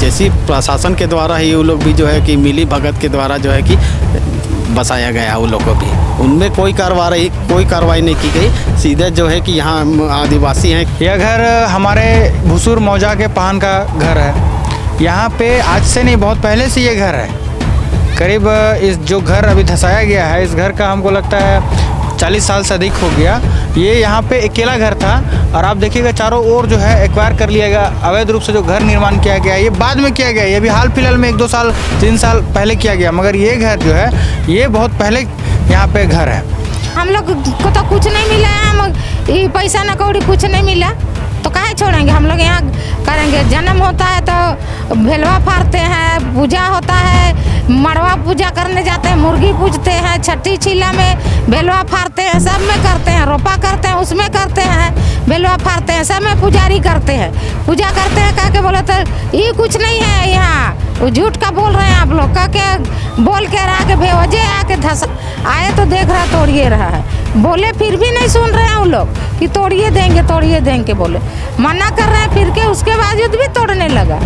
जैसी प्रशासन के द्वारा ही वो लोग भी जो है कि मिली भगत के द्वारा जो है कि बसाया गया वो लोग को भी, उनमें कोई कार्रवाई नहीं की गई। सीधे जो है कि यहाँ आदिवासी हैं। यह घर हमारे भुसूर मौजा के पान का घर है। यहाँ पे आज से नहीं, बहुत पहले से ये घर है। करीब इस जो घर अभी धसाया गया है, इस घर का हमको लगता है 40 साल से अधिक हो गया। ये यहाँ पे अकेला घर था और आप देखिएगा चारों ओर जो है एक्वायर कर लिया गया। अवैध रूप से जो घर निर्माण किया गया ये बाद में किया गया, ये भी हाल फिलहाल में 1-2 साल 3 साल पहले किया गया, मगर ये घर जो है ये बहुत पहले यहाँ पे घर है। हम लोग को तो कुछ नहीं मिला है, हम पैसा न कौड़ी कुछ नहीं मिला तो काहे छोड़ेंगे। हम लोग यहाँ करेंगे, जन्म होता है तो भेलवा फाड़ते हैं, पूजा होता है, मड़वा पूजा करने जाते हैं, मुर्गी पूजते हैं, छठी छीला में भेलवा फाड़ते हैं, सब में करते हैं, रोपा करते हैं उसमें करते हैं, भेलवा फाड़ते हैं, सब में पुजारी करते हैं, पूजा करते हैं। कह के बोले तो ये कुछ नहीं है यहाँ, वो झूठ का बोल रहे हैं आप लोग। कह के बोल के रहा के बेवजह आके धस आए तो देख रहा तोड़िए रहा है, बोले फिर भी नहीं सुन रहे हैं वो लोग कि तोड़िए देंगे बोले, मना कर रहे हैं फिर के उसके बावजूद भी तोड़ने लगा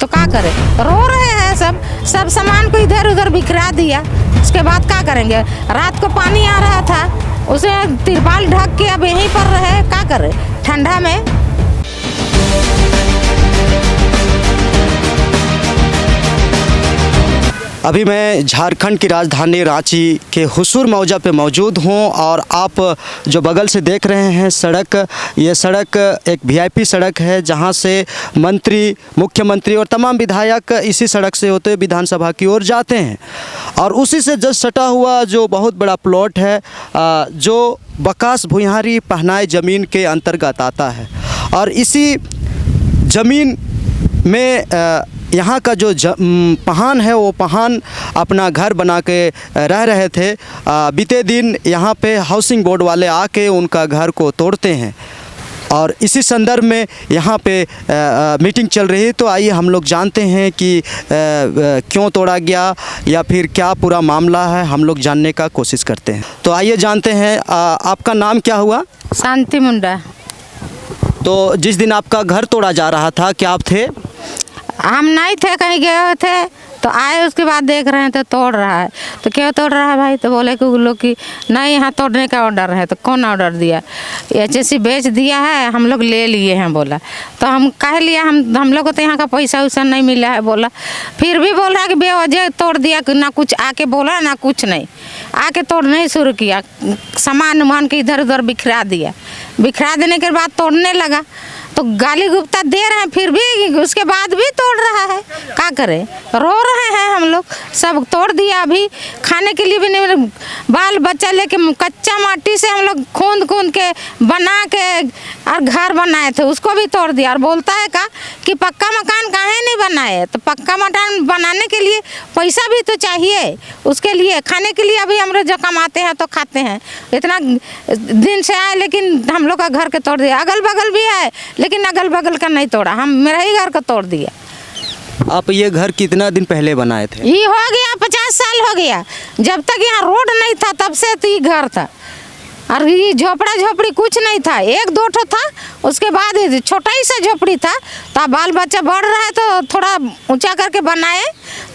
तो क्या करें। रो रहे हैं, सब सामान को इधर उधर बिखरा दिया। उसके बाद क्या करेंगे। रात को पानी आ रहा था, उसे तिरपाल ढक के अब यहीं पर रहे, क्या करें ठंडा में। अभी मैं झारखंड की राजधानी रांची के हुसूर मौजा पे मौजूद हूँ और आप जो बगल से देख रहे हैं सड़क, ये सड़क एक वीआईपी सड़क है जहाँ से मंत्री, मुख्यमंत्री और तमाम विधायक इसी सड़क से होते हुए विधानसभा की ओर जाते हैं। और उसी से जस्ट सटा हुआ जो बहुत बड़ा प्लॉट है जो बकास भुइयारी पहनाए ज़मीन के अंतर्गत आता है और इसी ज़मीन में यहाँ का जो पहान है वो पहान अपना घर बना के रह रहे थे। बीते दिन यहाँ पे हाउसिंग बोर्ड वाले आके उनका घर को तोड़ते हैं और इसी संदर्भ में यहाँ पे मीटिंग चल रही है। तो आइए हम लोग जानते हैं कि क्यों तोड़ा गया या फिर क्या पूरा मामला है, हम लोग जानने का कोशिश करते हैं। तो आइए जानते हैं, आपका नाम क्या हुआ? शांति मुंडा। तो जिस दिन आपका घर तोड़ा जा रहा था क्या आप थे? हम नहीं थे, कहीं गए थे तो आए, उसके बाद देख रहे हैं तो तोड़ रहा है। तो क्यों तोड़ रहा है भाई? तो बोले कि लोग कि नहीं यहाँ तोड़ने का ऑर्डर है। तो कौन ऑर्डर दिया? एचएससी बेच दिया है, हम लोग ले लिए हैं बोला। तो हम कह लिया हम लोग को तो यहाँ का पैसा वैसा नहीं मिला है बोला। फिर भी बोल रहा है कि बेवजह तोड़ दिया, ना कुछ आके बोला ना कुछ नहीं, आके तोड़ने ही शुरू किया, सामान उमान के इधर उधर बिखरा दिया। बिखरा देने के बाद तोड़ने लगा तो गाली गुप्ता दे रहे हैं, फिर भी उसके बाद भी तोड़ रहा है। क्या करें, रो रहे हैं हम लोग। सब तोड़ दिया, अभी खाने के लिए भी नहीं, बाल बच्चा लेके कच्चा माटी से हम लोग खूंद के बना के और घर बनाए थे, उसको भी तोड़ दिया। और बोलता है कि पक्का मकान काहे नहीं बनाए? तो पक्का मकान बनाने के लिए पैसा भी तो चाहिए, उसके लिए खाने के लिए अभी हम लोग जो कमाते हैं तो खाते हैं। इतना दिन से आए लेकिन हम लोग का घर के तोड़ दिया। अगल बगल भी है लेकिन अगल बगल का नहीं तोड़ा, हम मेरा ही घर को तोड़ दिया। आप ये घर कितना दिन पहले बनाए थे? ये हो गया 50 साल हो गया। जब तक यहाँ रोड नहीं था तब से तो ये घर था और ये झोपड़ी कुछ नहीं था, 1-2 ठो था। उसके बाद छोटा ही सा झोपड़ी था। तो बाल बच्चा बढ़ रहा है तो थोड़ा ऊंचा करके बनाए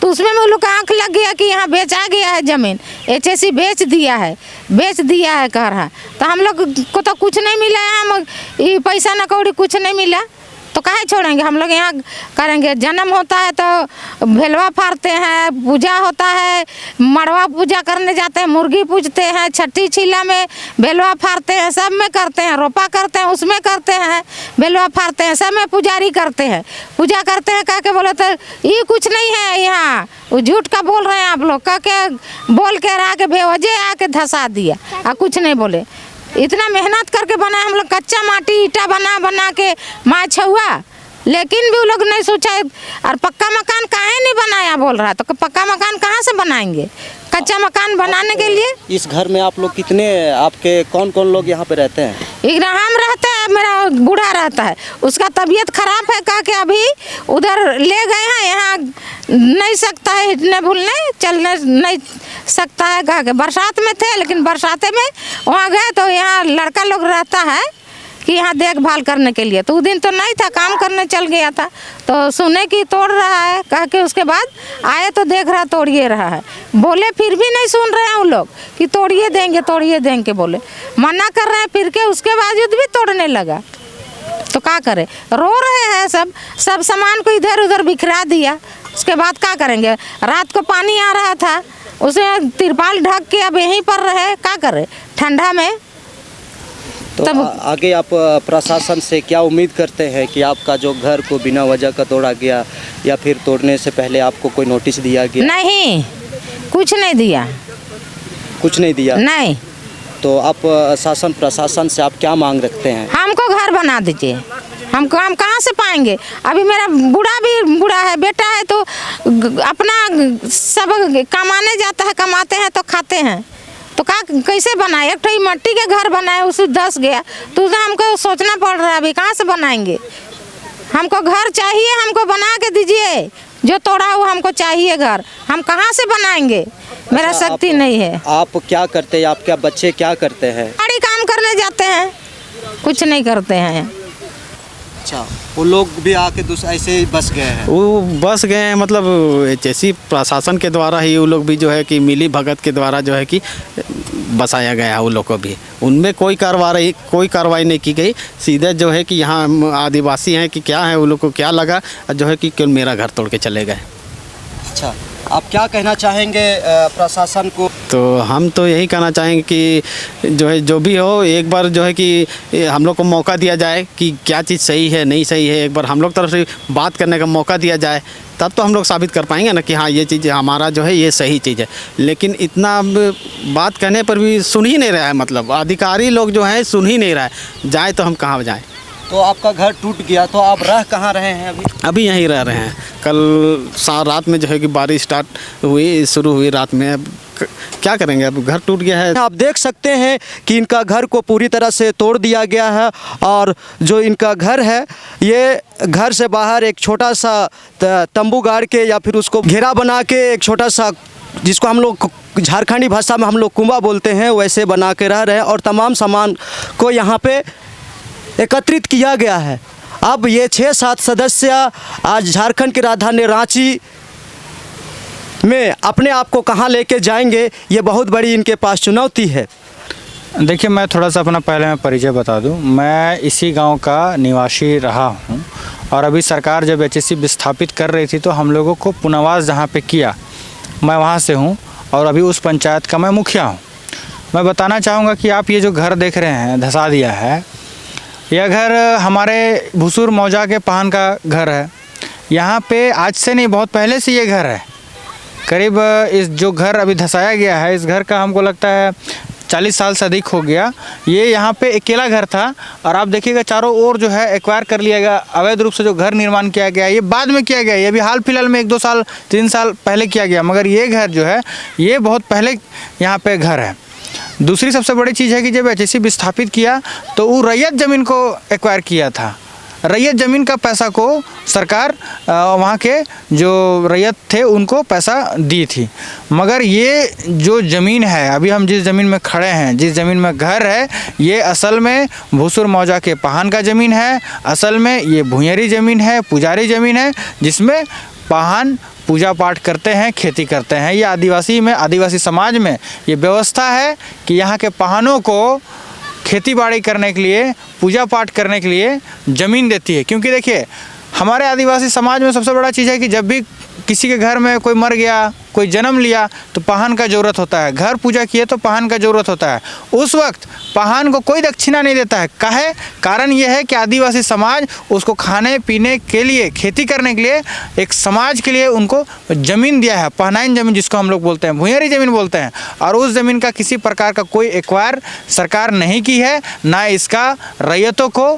तो उसमें हम लोग का आँख लग गया कि यहाँ बेचा गया है ज़मीन, एचएससी बेच दिया है कह रहा। तो हम लोग को तो कुछ नहीं मिला है, हम ये पैसा न कौड़ी कुछ नहीं मिला तो काहे छोड़ेंगे। हम लोग यहाँ करेंगे, जन्म होता है तो भेलवा फाड़ते हैं, पूजा होता है, मड़वा पूजा करने जाते हैं, मुर्गी पूजते हैं, छठी छीला में भेलवा फाड़ते हैं, सब में करते हैं, रोपा करते हैं उसमें करते हैं, भेलवा फाड़ते हैं, सब में पुजारी करते हैं, पूजा करते हैं। कह के बोले तो ये कुछ नहीं है यहाँ, वो झूठ का बोल रहे हैं आप लोग। कह के बोल के रहा के बेवजह आके धसा दिया और कुछ नहीं बोले। इतना मेहनत करके बनाए हम लोग, कच्चा माटी ईटा बना के माँ छुआ, लेकिन भी वो लोग नहीं सोचा। और पक्का मकान काहे नहीं बनाया बोल रहा। तो पक्का मकान कहाँ से बनाएंगे? कच्चा मकान बनाने के लिए। इस घर में आप लोग कितने, आपके कौन कौन लोग यहाँ पे रहते हैं? एक हम रहते हैं, मेरा बूढ़ा रहता है, उसका तबीयत खराब है, कह के अभी उधर ले गए हैं। यहाँ नहीं सकता है, हिटने भूलने चलने नहीं सकता है कह के। बरसात में थे लेकिन बरसाते में वहाँ गए तो यहाँ लड़का लोग रहता है कि यहाँ देखभाल करने के लिए। तो उस दिन तो नहीं था, काम करने चल गया था, तो सुने कि तोड़ रहा है कह के उसके बाद आए तो देख रहा तोड़िए रहा है। बोले फिर भी नहीं सुन रहे हैं उन लोग कि तोड़िए देंगे बोले, मना कर रहे हैं, फिर के उसके बावजूद भी तोड़ने लगा। तो क्या करे, रो रहे हैं सब सामान को इधर उधर बिखरा दिया। उसके बाद क्या करेंगे, रात को पानी आ रहा था, उसे तिरपाल ढक के अब यहीं पर रहे, क्या करे ठंडा में। तो तब आगे आप प्रशासन से क्या उम्मीद करते हैं कि आपका जो घर को बिना वजह का तोड़ा गया या फिर तोड़ने से पहले आपको कोई नोटिस दिया गया? नहीं, कुछ नहीं दिया। कुछ नहीं दिया? नहीं। तो आप शासन प्रशासन से आप क्या मांग रखते हैं? हमको घर बना दीजिए। हम कहाँ से पाएंगे? अभी मेरा बूढ़ा है, बेटा है, तो अपना सब कमाने जाता है, कमाते हैं तो खाते हैं, तो कैसे बनाए? एक तो मट्टी के घर बनाए, उसे धस गया, तो हमको सोचना पड़ रहा है अभी कहाँ से बनाएंगे। हमको घर चाहिए, हमको बना के दीजिए, जो तोड़ा हुआ हमको चाहिए घर, हम कहाँ से बनाएंगे? मेरा शक्ति नहीं है। आप क्या करते हैं? आपके बच्चे क्या करते हैं? बड़ी काम करने जाते हैं, कुछ नहीं करते हैं। अच्छा, वो लोग भी आके ऐसे ही बस गए हैं? वो बस गए हैं, मतलब जैसी प्रशासन के द्वारा ही वो लोग भी जो है कि मिली भगत के द्वारा जो है कि बसाया गया वो लोग को भी। उनमें कोई कार्रवाई नहीं की गई। सीधे जो है कि यहाँ आदिवासी हैं कि क्या है, वो लोग को क्या लगा जो है कि क्यों मेरा घर तोड़ के चले गए। अच्छा, आप क्या कहना चाहेंगे प्रशासन को? तो हम तो यही कहना चाहेंगे कि जो भी हो, एक बार जो है कि हम लोग को मौका दिया जाए कि क्या चीज़ सही है नहीं सही है, एक बार हम लोग तरफ से बात करने का मौका दिया जाए, तब तो हम लोग साबित कर पाएंगे ना कि हाँ ये चीज़ हमारा जो है ये सही चीज़ है। लेकिन इतना बात कहने पर भी सुन ही नहीं रहा है, मतलब अधिकारी लोग जो हैं सुन ही नहीं रहा है। जाए तो हम कहाँ जाएँ? तो आपका घर टूट गया, तो आप रह कहाँ रहे हैं अभी? अभी यहीं रह रहे हैं। कल रात में जो है कि बारिश शुरू हुई रात में। अब क्या करेंगे, अब घर टूट गया है। आप देख सकते हैं कि इनका घर को पूरी तरह से तोड़ दिया गया है, और जो इनका घर है ये घर से बाहर एक छोटा सा तंबू गाड़ के या फिर उसको घेरा बना के एक छोटा सा, जिसको हम लोग झारखंडी भाषा में हम लोग कुंबा बोलते हैं, वैसे बना के रह रहे हैं। और तमाम सामान को यहाँ पे एकत्रित किया गया है। अब ये 6-7 सदस्य आज झारखंड की राजधानी रांची में अपने आप को कहाँ लेके जाएंगे, ये बहुत बड़ी इनके पास चुनौती है। देखिए, मैं थोड़ा सा अपना पहले मैं परिचय बता दूं। मैं इसी गांव का निवासी रहा हूं, और अभी सरकार जब HSC विस्थापित कर रही थी तो हम लोगों को पुनर्वास जहां पे किया, मैं वहां से हूं, और अभी उस पंचायत का मैं मुखिया हूं। मैं बताना चाहूँगा कि आप ये जो घर देख रहे हैं धसा दिया है, यह घर हमारे भुसूर मौजा के पाहन का घर है। यहाँ पे आज से नहीं, बहुत पहले से ये घर है। करीब इस जो घर अभी धसाया गया है, इस घर का हमको लगता है 40 साल से अधिक हो गया। ये यहाँ पे अकेला घर था, और आप देखिएगा चारों ओर जो है एक्वायर कर लिया गया। अवैध रूप से जो घर निर्माण किया गया, ये बाद में किया गया, ये अभी हाल फिलहाल में 1-2 साल 3 साल पहले किया गया, मगर ये घर जो है ये बहुत पहले यहाँ पे घर है। दूसरी सबसे बड़ी चीज़ है कि जब HSC विस्थापित किया तो वो रैयत ज़मीन को एक्वायर किया था। रैयत ज़मीन का पैसा को सरकार वहाँ के जो रैयत थे उनको पैसा दी थी, मगर ये जो ज़मीन है, अभी हम जिस ज़मीन में खड़े हैं, जिस ज़मीन में घर है, ये असल में भुसूर मौजा के पाहन का ज़मीन है। असल में ये भुइयरी ज़मीन है, पुजारी ज़मीन है, जिसमें पाहन पूजा पाठ करते हैं, खेती करते हैं। ये आदिवासी समाज में ये व्यवस्था है कि यहाँ के पाहनों को खेती बाड़ी करने के लिए, पूजा पाठ करने के लिए ज़मीन देती है। क्योंकि देखिए, हमारे आदिवासी समाज में सबसे बड़ा चीज़ है कि जब भी किसी के घर में कोई मर गया, कोई जन्म लिया, तो पाहन का ज़रूरत होता है। घर पूजा किए तो पाहन का ज़रूरत होता है। उस वक्त पाहन को कोई दक्षिणा नहीं देता है। काहे? कारण ये है कि आदिवासी समाज उसको खाने पीने के लिए, खेती करने के लिए, एक समाज के लिए उनको ज़मीन दिया है, पहनाइन ज़मीन जिसको हम लोग बोलते हैं, भुइयरी ज़मीन बोलते हैं। और उस ज़मीन का किसी प्रकार का कोई एक्वायर सरकार नहीं की है, ना इसका रैयतों को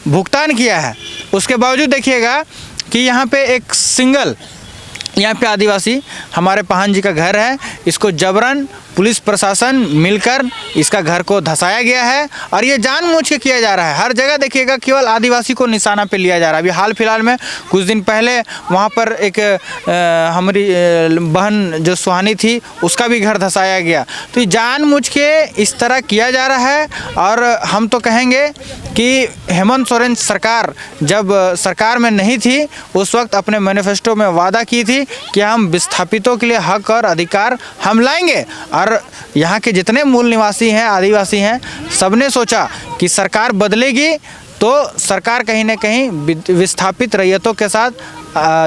भुगतान किया है। उसके बावजूद देखिएगा कि यहाँ पे यहाँ पे आदिवासी हमारे पाहन जी का घर है, इसको जबरन पुलिस प्रशासन मिलकर इसका घर को धंसाया गया है और ये जानबूझ के किया जा रहा है। हर जगह देखिएगा केवल आदिवासी को निशाना पे लिया जा रहा है। अभी हाल फिलहाल में कुछ दिन पहले वहाँ पर एक हमारी बहन जो सुहानी थी उसका भी घर धंसाया गया। तो ये जानबूझ के इस तरह किया जा रहा है। और हम तो कहेंगे कि हेमंत सोरेन सरकार जब सरकार में नहीं थी उस वक्त अपने मैनिफेस्टो में वादा की थी कि हम विस्थापितों के लिए हक और अधिकार हम लाएंगे। और यहाँ के जितने मूल निवासी हैं, आदिवासी हैं, सबने सोचा कि सरकार बदलेगी तो सरकार कहीं ना कहीं विस्थापित रैयतों के साथ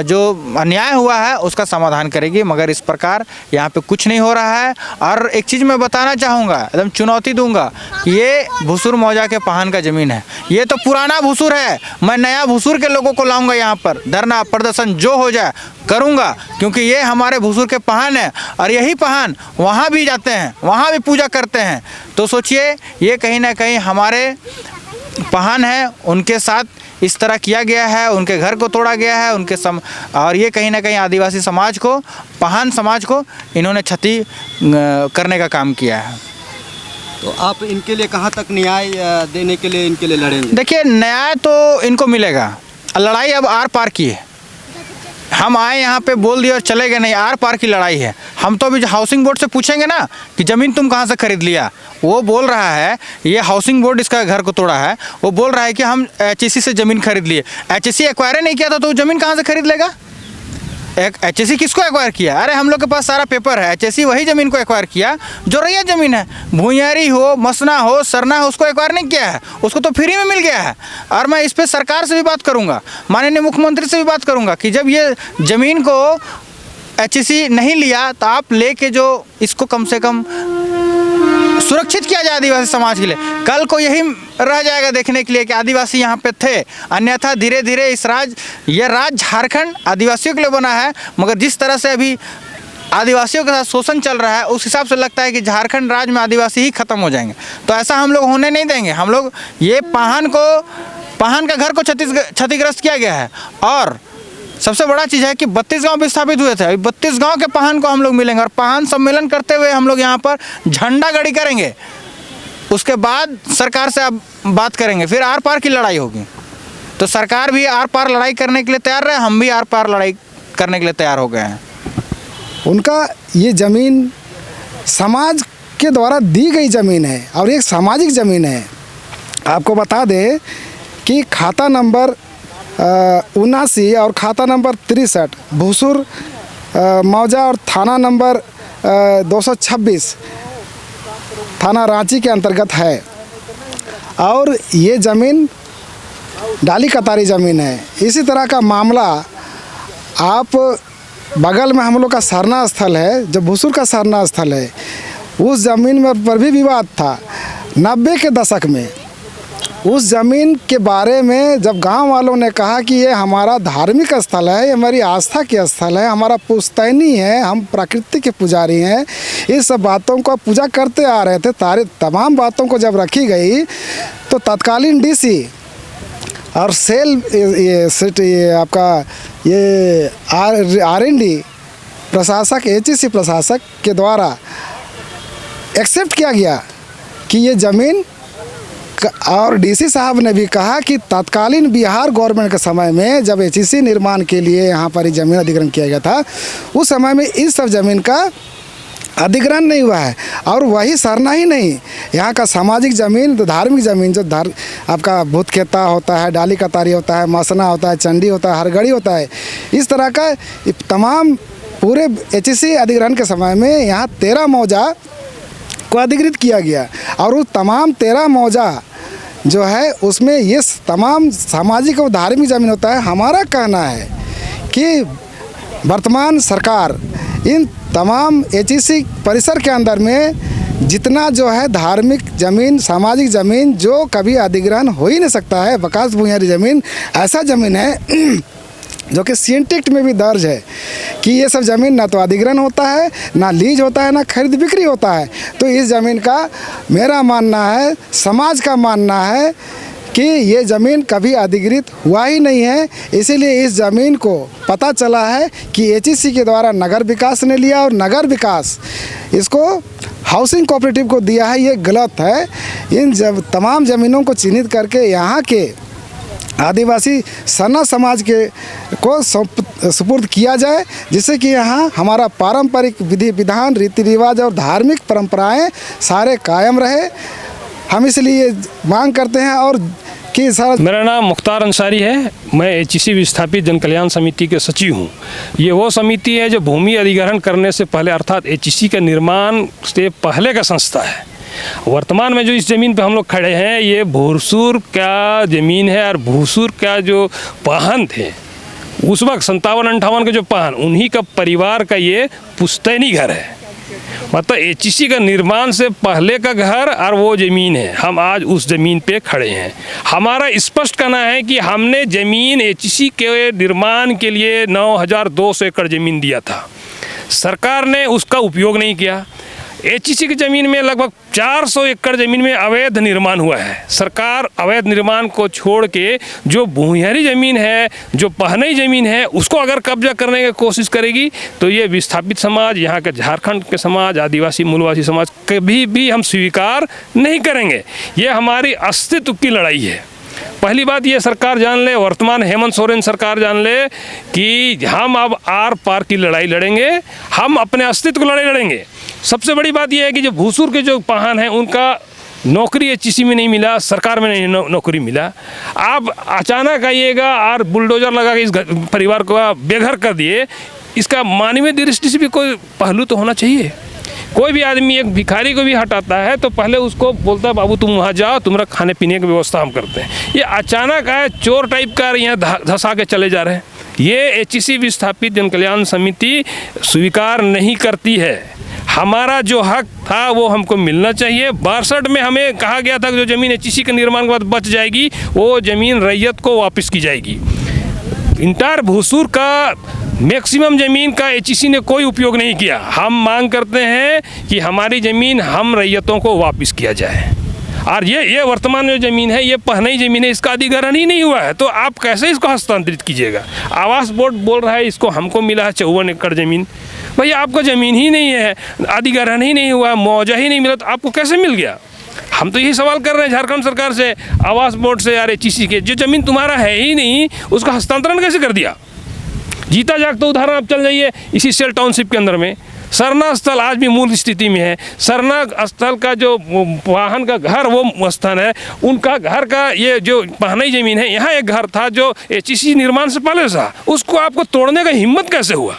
जो अन्याय हुआ है उसका समाधान करेगी। मगर इस प्रकार यहाँ पे कुछ नहीं हो रहा है। और एक चीज़ मैं बताना चाहूँगा, एकदम चुनौती दूंगा, ये भुसूर मौजा के पहान का ज़मीन है। ये तो पुराना भुसूर है। मैं नया भुसूर के लोगों को लाऊंगा यहाँ पर, धरना प्रदर्शन जो हो जाए करूँगा, क्योंकि ये हमारे भुसूर के पहान है और यही पहान वहाँ भी जाते हैं, वहाँ भी पूजा करते हैं। तो सोचिए ये कहीं ना कहीं हमारे पहान है, उनके साथ इस तरह किया गया है, उनके घर को तोड़ा गया है, और ये कहीं ना कहीं आदिवासी समाज को, पहान समाज को इन्होंने क्षति करने का काम किया है। तो आप इनके लिए कहाँ तक न्याय देने के लिए इनके लिए लड़ेंगे? देखिए, न्याय तो इनको मिलेगा, लड़ाई अब आर पार की है। हम आए यहाँ पे बोल दिए और चले गए नहीं, आर पार की लड़ाई है। हम तो अभी हाउसिंग बोर्ड से पूछेंगे ना कि ज़मीन तुम कहाँ से खरीद लिया, वो बोल रहा है, ये हाउसिंग बोर्ड इसका घर को तोड़ा है, वो बोल रहा है कि हम HSC से ज़मीन खरीद लिए। HSC एक्वायर नहीं किया था तो ज़मीन कहाँ से खरीद लेगा? HSC किसको एक्वायर किया? अरे हम लोग के पास सारा पेपर है। HSC वही ज़मीन को एक्वायर किया जो रैयत ज़मीन है, भूंयारी हो, मसना हो, सरना हो, उसको एक्वायर नहीं किया है, उसको तो फ्री में मिल गया है। और मैं इस पर सरकार से भी बात करूँगा, माननीय मुख्यमंत्री से भी बात करूँगा कि जब ये ज़मीन को HSC नहीं लिया तो आप लेके जो इसको कम से कम सुरक्षित किया जाए आदिवासी समाज के लिए। कल को यही रह जाएगा देखने के लिए कि आदिवासी यहाँ पे थे। अन्यथा धीरे धीरे ये राज झारखंड आदिवासियों के लिए बना है, मगर जिस तरह से अभी आदिवासियों के साथ शोषण चल रहा है उस हिसाब से लगता है कि झारखंड राज्य में आदिवासी ही खत्म हो जाएंगे। तो ऐसा हम लोग होने नहीं देंगे। हम लोग ये पहान का घर को क्षतिग्रस्त किया गया है। और सबसे बड़ा चीज़ है कि 32 गांव विस्थापित हुए थे, 32 गांव के पहान को हम लोग मिलेंगे और पहान सम्मेलन करते हुए हम लोग यहाँ पर झंडा गाड़ी करेंगे। उसके बाद सरकार से अब बात करेंगे, फिर आर पार की लड़ाई होगी। तो सरकार भी आर पार लड़ाई करने के लिए तैयार रहे, हम भी आर पार लड़ाई करने के लिए तैयार हो गए हैं। उनका ये ज़मीन समाज के द्वारा दी गई ज़मीन है और एक सामाजिक ज़मीन है। आपको बता दें कि खाता नंबर 79 और खाता नंबर 63 भुसूर मौजा और थाना नंबर 226 थाना रांची के अंतर्गत है। और ये ज़मीन डाली कतारी ज़मीन है। इसी तरह का मामला आप बगल में हम लोग का सरना स्थल है, जो भुसूर का सरना स्थल है, उस ज़मीन में पर भी विवाद था 90 के दशक में। उस ज़मीन के बारे में जब गांव वालों ने कहा कि ये हमारा धार्मिक स्थल है, ये हमारी आस्था के स्थल है, हमारा पुश्तैनी है, हम प्रकृति के पुजारी हैं, इस सब बातों को पूजा करते आ रहे थे। तमाम बातों को जब रखी गई तो तत्कालीन DC और सेल ये आपका ये R&D प्रशासक, HSC प्रशासक के द्वारा एक्सेप्ट किया गया कि ये ज़मीन, और DC साहब ने भी कहा कि तत्कालीन बिहार गवर्नमेंट के समय में जब HSC निर्माण के लिए यहाँ पर ज़मीन अधिग्रहण किया गया था, उस समय में इस सब ज़मीन का अधिग्रहण नहीं हुआ है। और वही सरना ही नहीं, यहाँ का सामाजिक ज़मीन, धार्मिक ज़मीन, जो आपका भूत खेता होता है, डाली कतारी होता है, मसना होता है, चंडी होता है, हरगड़ी होता है, इस तरह का तमाम पूरे HSC अधिग्रहण के समय में यहाँ 13 मौजा को अधिकृत किया गया। और उस तमाम 13 मौजा जो है उसमें ये तमाम सामाजिक और धार्मिक ज़मीन होता है। हमारा कहना है कि वर्तमान सरकार इन तमाम HSC परिसर के अंदर में जितना जो है धार्मिक ज़मीन, सामाजिक ज़मीन जो कभी अधिग्रहण हो ही नहीं सकता है, बकास भूंयारी ज़मीन ऐसा ज़मीन है जो कि सिंटेक्ट में भी दर्ज है कि ये सब ज़मीन ना तो अधिग्रहण होता है, ना लीज होता है, ना खरीद बिक्री होता है। तो इस ज़मीन का मेरा मानना है, समाज का मानना है कि ये ज़मीन कभी अधिग्रहित हुआ ही नहीं है। इसीलिए इस ज़मीन को पता चला है कि HSC के द्वारा नगर विकास ने लिया और नगर विकास इसको हाउसिंग कोऑपरेटिव को दिया है, ये गलत है। इन तमाम ज़मीनों को चिन्हित करके यहाँ के आदिवासी सरना समाज के को सुपुर्द किया जाए, जिससे कि यहाँ हमारा पारंपरिक विधि विधान, रीति रिवाज और धार्मिक परंपराएं सारे कायम रहे। हम इसलिए मांग करते हैं और कि सारा। मेरा नाम मुख्तार अंसारी है। मैं एचईसी विस्थापित जन कल्याण समिति के सचिव हूँ। ये वो समिति है जो भूमि अधिग्रहण करने से पहले अर्थात एचईसी के निर्माण से पहले का संस्था है। वर्तमान में जो इस ज़मीन पे हम लोग खड़े हैं, ये भूसूर का ज़मीन है और भूसूर का जो पाहन थे उस वक्त 57-58 के जो पाहन, उन्हीं का परिवार का ये पुश्तैनी घर है। मतलब एचईसी का निर्माण से पहले का घर और वो ज़मीन है। हम आज उस ज़मीन पे खड़े हैं। हमारा स्पष्ट कहना है कि हमने ज़मीन एचईसी के निर्माण के लिए 9200 एकड़ ज़मीन दिया था। सरकार ने उसका उपयोग नहीं किया। एचईसी की ज़मीन में लगभग 400 एकड़ ज़मीन में अवैध निर्माण हुआ है। सरकार अवैध निर्माण को छोड़ के जो भूमिहरी ज़मीन है, जो पहनई ज़मीन है, उसको अगर कब्जा करने की कोशिश करेगी तो ये विस्थापित समाज, यहाँ के झारखंड के समाज, आदिवासी मूलवासी समाज कभी भी हम स्वीकार नहीं करेंगे। ये हमारी अस्तित्व की लड़ाई है। पहली बात ये सरकार जान ले, वर्तमान हेमंत सोरेन सरकार जान ले कि हम अब आर पार की लड़ाई लड़ेंगे, हम अपने अस्तित्व की लड़ाई लड़ेंगे। सबसे बड़ी बात यह है कि जो भूसूर के जो पाहन हैं उनका नौकरी एचईसी में नहीं मिला, सरकार में नहीं नौकरी मिला। आप अचानक आइएगा और बुलडोजर लगा के इस परिवार को बेघर कर दिए। इसका मानवीय दृष्टि से भी कोई पहलू तो होना चाहिए। कोई भी आदमी एक भिखारी को भी हटाता है तो पहले उसको बोलता है बाबू तुम वहाँ जाओ, तुम्हारा खाने पीने की व्यवस्था हम करते हैं। ये अचानक आए चोर टाइप का यहाँ धंसा के चले जा रहे हैं। ये एचईसी विस्थापित जन कल्याण समिति स्वीकार नहीं करती है। हमारा जो हक था वो हमको मिलना चाहिए। 62 में हमें कहा गया था कि जो ज़मीन एचईसी के निर्माण के बाद बच जाएगी वो ज़मीन रैयत को वापस की जाएगी। इंटायर भूसूर का मैक्सिमम ज़मीन का एचईसी ने कोई उपयोग नहीं किया। हम मांग करते हैं कि हमारी ज़मीन हम रैयतों को वापस किया जाए। और ये वर्तमान जो ज़मीन है ये पहनई ज़मीन है, इसका अधिग्रहण ही नहीं हुआ है, तो आप कैसे इसको हस्तांतरित कीजिएगा। आवास बोर्ड बोल रहा है इसको हमको मिला है 54 एकड़ ज़मीन। भैया आपको ज़मीन ही नहीं है, अधिग्रहण ही नहीं हुआ, मुआवजा ही नहीं मिला, तो आपको कैसे मिल गया। हम तो यही सवाल कर रहे हैं झारखंड सरकार से, आवास बोर्ड से, यार एचईसी के जो ज़मीन तुम्हारा है ही नहीं उसका हस्तांतरण कैसे कर दिया। जीता जागता उदाहरण आप चल जाइए इसी सेल टाउनशिप के अंदर में सरना स्थल आज भी मूल स्थिति में है। सरना स्थल का जो वाहन का घर वो स्थान है, उनका घर का ये जो पहनई ज़मीन है, यहाँ एक घर था जो एचईसी निर्माण से पहले था, उसको आपको तोड़ने का हिम्मत कैसे हुआ।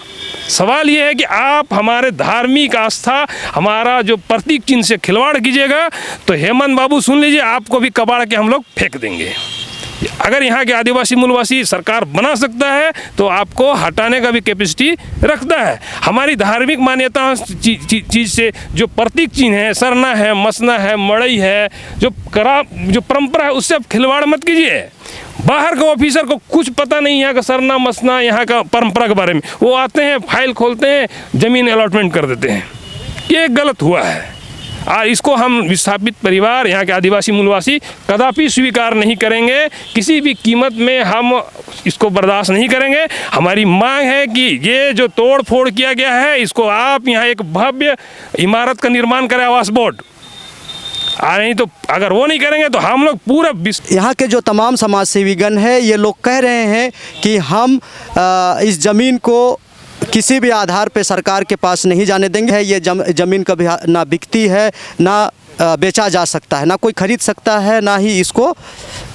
सवाल ये है कि आप हमारे धार्मिक आस्था, हमारा जो प्रतीक चिन्ह से खिलवाड़ कीजिएगा तो हेमंत बाबू सुन लीजिए, आपको भी कबाड़ के हम लोग फेंक देंगे। अगर यहाँ के आदिवासी मूलवासी सरकार बना सकता है तो आपको हटाने का भी कैपेसिटी रखता है। हमारी धार्मिक मान्यता चीज़ से जो प्रतीक चिन्ह है, सरना है, मसना है, मड़ई है, जो परंपरा है, उससे आप खिलवाड़ मत कीजिए। बाहर के ऑफिसर को कुछ पता नहीं यहाँ का सरना मसना, यहाँ का परंपरा के बारे में। वो आते हैं, फाइल खोलते हैं, ज़मीन अलॉटमेंट कर देते हैं। ये गलत हुआ है और इसको हम विस्थापित परिवार, यहाँ के आदिवासी मूलवासी कदापि स्वीकार नहीं करेंगे। किसी भी कीमत में हम इसको बर्दाश्त नहीं करेंगे। हमारी मांग है कि ये जो तोड़ फोड़ किया गया है इसको आप यहाँ एक भव्य इमारत का निर्माण करें, आवास बोर्ड। नहीं तो अगर वो नहीं करेंगे तो हम लोग पूरा यहाँ के जो तमाम समाज सेवीगण हैं ये लोग कह रहे हैं कि हम इस ज़मीन को किसी भी आधार पे सरकार के पास नहीं जाने देंगे। ये ज़मीन कभी ना बिकती है, ना बेचा जा सकता है, ना कोई खरीद सकता है, ना ही इसको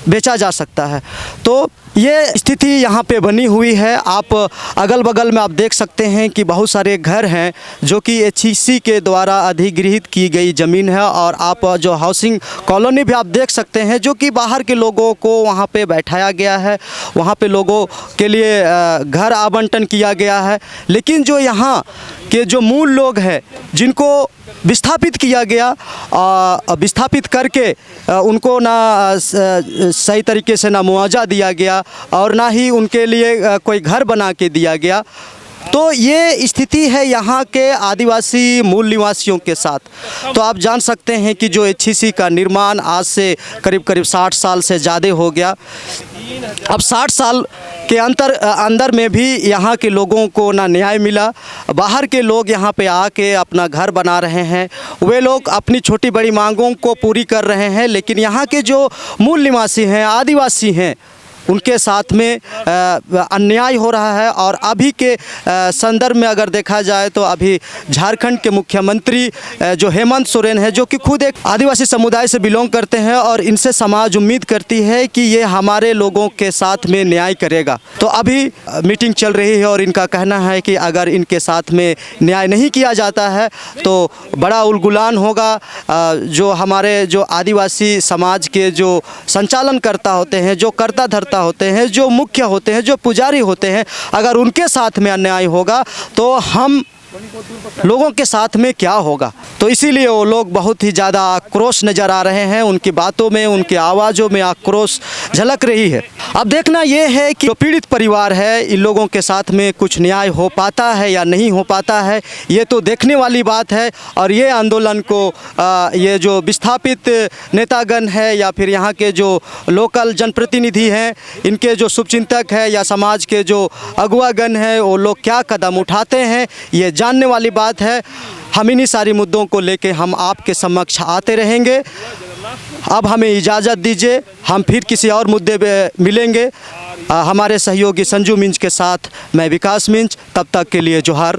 बेचा जा सकता है। तो ये स्थिति यहाँ पे बनी हुई है। आप अगल बगल में आप देख सकते हैं कि बहुत सारे घर हैं जो कि एचईसी के द्वारा अधिगृहित की गई ज़मीन है, और आप जो हाउसिंग कॉलोनी भी आप देख सकते हैं जो कि बाहर के लोगों को वहाँ पे बैठाया गया है, वहाँ पे लोगों के लिए घर आवंटन किया गया है। लेकिन जो यहाँ के जो मूल लोग हैं जिनको विस्थापित किया गया, विस्थापित करके उनको ना सही तरीके से ना मुआवजा दिया गया और ना ही उनके लिए कोई घर बना के दिया गया। तो ये स्थिति है यहाँ के आदिवासी मूल निवासियों के साथ। तो आप जान सकते हैं कि जो एचईसी का निर्माण आज से करीब 60 साल से ज़्यादा हो गया। अब 60 साल के अंदर में भी यहाँ के लोगों को ना न्याय मिला। बाहर के लोग यहाँ पे आके अपना घर बना रहे हैं, वे लोग अपनी छोटी बड़ी मांगों को पूरी कर रहे हैं, लेकिन यहाँ के जो मूल निवासी हैं, आदिवासी हैं, उनके साथ में अन्याय हो रहा है। और अभी के संदर्भ में अगर देखा जाए तो अभी झारखंड के मुख्यमंत्री जो हेमंत सोरेन है, जो कि खुद एक आदिवासी समुदाय से बिलोंग करते हैं, और इनसे समाज उम्मीद करती है कि ये हमारे लोगों के साथ में न्याय करेगा। तो अभी मीटिंग चल रही है और इनका कहना है कि अगर इनके साथ में न्याय नहीं किया जाता है तो बड़ा उलगुलान होगा। जो हमारे जो आदिवासी समाज के जो संचालनकर्ता होते हैं, जो कर्ता धर्ता होते हैं, जो मुख्य होते हैं, जो पुजारी होते हैं, अगर उनके साथ में अन्याय होगा तो हम लोगों के साथ में क्या होगा। तो इसीलिए वो लोग बहुत ही ज़्यादा आक्रोश नज़र आ रहे हैं, उनकी बातों में, उनकी आवाज़ों में आक्रोश झलक रही है। अब देखना ये है कि जो पीड़ित परिवार है, इन लोगों के साथ में कुछ न्याय हो पाता है या नहीं हो पाता है, ये तो देखने वाली बात है। और ये आंदोलन को ये जो विस्थापित नेतागण है या फिर यहाँ के जो लोकल जनप्रतिनिधि हैं, इनके जो शुभचिंतक है या समाज के जो अगुवागण हैं, वो लोग क्या कदम उठाते हैं, ये जानने वाली बात है। हम इन्हीं सारी मुद्दों को लेके हम आपके समक्ष आते रहेंगे। अब हमें इजाज़त दीजिए, हम फिर किसी और मुद्दे पे मिलेंगे। हमारे सहयोगी संजू मिंज के साथ मैं विकास मिंज, तब तक के लिए जोहार।